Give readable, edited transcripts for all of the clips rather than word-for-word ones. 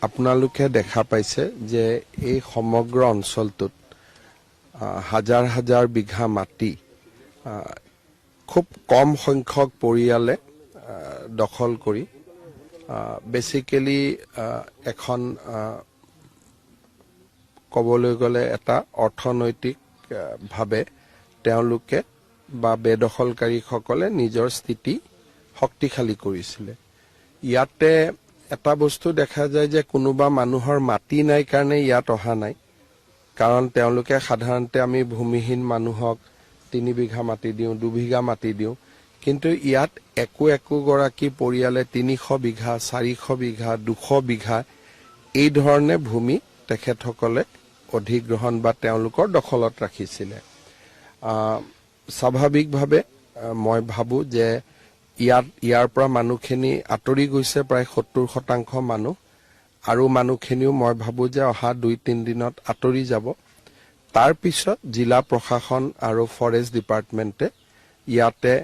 আপোনালোকে দেখা পাইছে যে এই সমগ্ৰ অঞ্চলটোত হাজাৰ হাজাৰ বিঘা মাটি খুব কম সংখ্যক পৰিয়ালে দখল কৰি বেসিক্যালি এখন ক'বলৈ গ'লে এটা অৰ্থনৈতিক ভাৱে তেওঁলোকে বা বেদখলকাৰীসকলে নিজৰ স্থিতি শক্তিশালী কৰিছিলে। ইয়াতে এটা বস্তু দেখা যায় যে কোনোবা মানুহৰ মাটি নাই কাৰণে ইয়াত অহা নাই, কাৰণ তেওঁলোকে সাধাৰণতে আমি ভূমিহীন মানুহক 3 বিঘা মাটি দিওঁ, 2 বিঘা মাটি দিওঁ, কিন্তু ইয়াত একো গৰাকী পৰিয়ালে 300 বিঘা, 400 বিঘা, 200 বিঘা এই ধৰণে ভূমি তেখেতসকলে অধিগ্ৰহণ বা তেওঁলোকৰ দখলত ৰাখিছিলে। স্বাভাৱিকভাৱে মই ভাবো যে ইয়াৰ পৰা মানুহখিনি আঁতৰি গৈছে প্ৰায় 70% মানুহ, আৰু মানুহখিনিও মই ভাবো যে অহা 2-3 দিনত আঁতৰি যাব। তাৰ পিছত জিলা প্ৰশাসন আৰু ফৰেষ্ট ডিপাৰ্টমেণ্টে ইয়াতে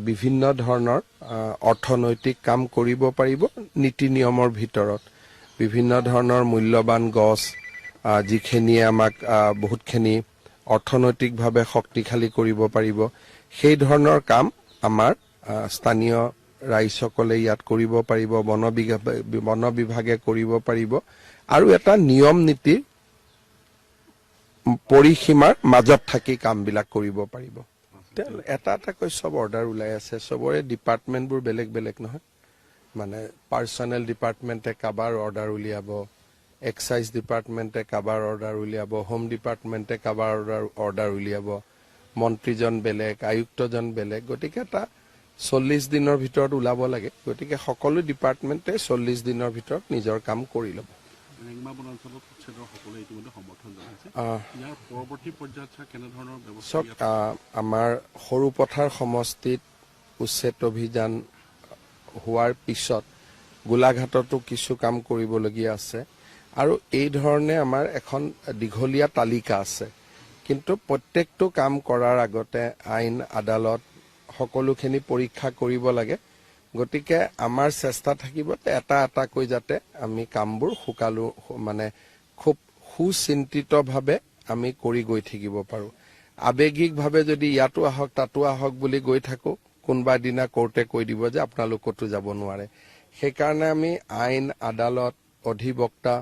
বিভিন্ন ধৰণৰ অৰ্থনৈতিক কাম কৰিব পাৰিব। নীতি নিয়মৰ ভিতৰত বিভিন্ন ধৰণৰ মূল্যৱান গছ যিখিনিয়ে আমাক বহুতখিনি অৰ্থনৈতিকভাৱে শক্তিশালী কৰিব পাৰিব, সেই ধৰণৰ কাম আমাৰ স্থানীয় ৰাইজসকলে ইয়াত কৰিব পাৰিব, বন বিভাগে কৰিব পাৰিব, আৰু এটা নিয়ম নীতিৰ পৰিসীমাৰ মাজত থাকি কামবিলাক কৰিব পাৰিব। এটাকৈ সব অৰ্ডাৰ ওলাই আছে, সবৰে ডিপাৰ্টমেণ্টবোৰ বেলেগ বেলেগ নহয়, মানে পাৰ্চনেল ডিপাৰ্টমেণ্টে কাবাৰ অৰ্ডাৰ উলিয়াব, এক্সাইজ ডিপাৰ্টমেণ্টে কাবাৰ অৰ্ডাৰ উলিয়াব, হোম ডিপাৰ্টমেণ্টে কাবাৰ অৰ্ডাৰ উলিয়াব, মন্ত্ৰীজন বেলেগ, আয়ুক্তজন বেলেগ, গতিকে এটা 40 দিনৰ ভিতৰত ওলাব লাগে। গতিকে সকলো ডিপাৰ্টমেণ্টে 40 দিনৰ ভিতৰত নিজৰ কাম কৰি ল'ব। আমাৰ সৰুপথাৰ সমষ্টিত উচ্ছেদ অভিযান হোৱাৰ পিছত গোলাঘাটতো কিছু কাম কৰিবলগীয়া আছে, আৰু এই ধৰণে আমাৰ এখন দীঘলীয়া তালিকা আছে। কিন্তু প্ৰত্যেকটো কাম কৰাৰ আগতে আইন আদালত সকলোখিনি পৰীক্ষা কৰিব লাগে। গতিকে আমাৰ চেষ্টা থাকিব এটাকৈ যাতে আমি কামবোৰ মানে খুব সুচিন্তিতভাৱে আমি কৰি গৈ থাকিব পাৰো। আৱেগিকভাৱে যদি ইয়াতো আহক তাতো আহক বুলি গৈ থাকো, কোনোবা দিনা কোৰ্টে কৈ দিব যে আপোনালোক ক'তো যাব নোৱাৰে। সেইকাৰণে আমি আইন আদালত, অধিবক্তা,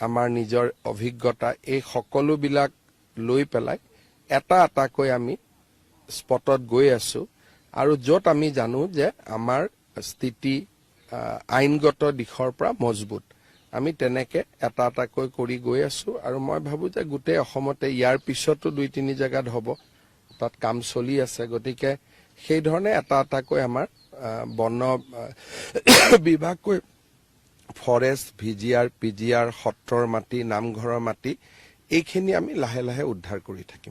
আমাৰ নিজৰ অভিজ্ঞতা, এই সকলোবিলাক লৈ পেলাই এটাকৈ আমি স্পটত গৈ আছো, আৰু য'ত আমি জানো যে আমাৰ স্থিতি আইনগত দিশৰ পৰা মজবুত, আমি তেনেকে এটাকৈ কৰি গৈ আছো। আৰু মই ভাবো যে গোটেই অসমতে ইয়াৰ পিছতো 2-3 জেগাত হ'ব, তাত কাম চলি আছে। গতিকে সেই ধৰণে এটাকৈ আমাৰ বন বিভাগকৈ ফৰেষ্ট, VGR, PGR, সত্ৰৰ মাটি, নামঘৰৰ মাটি, এইখিনি আমি লাহে লাহে উদ্ধাৰ কৰি থাকিম।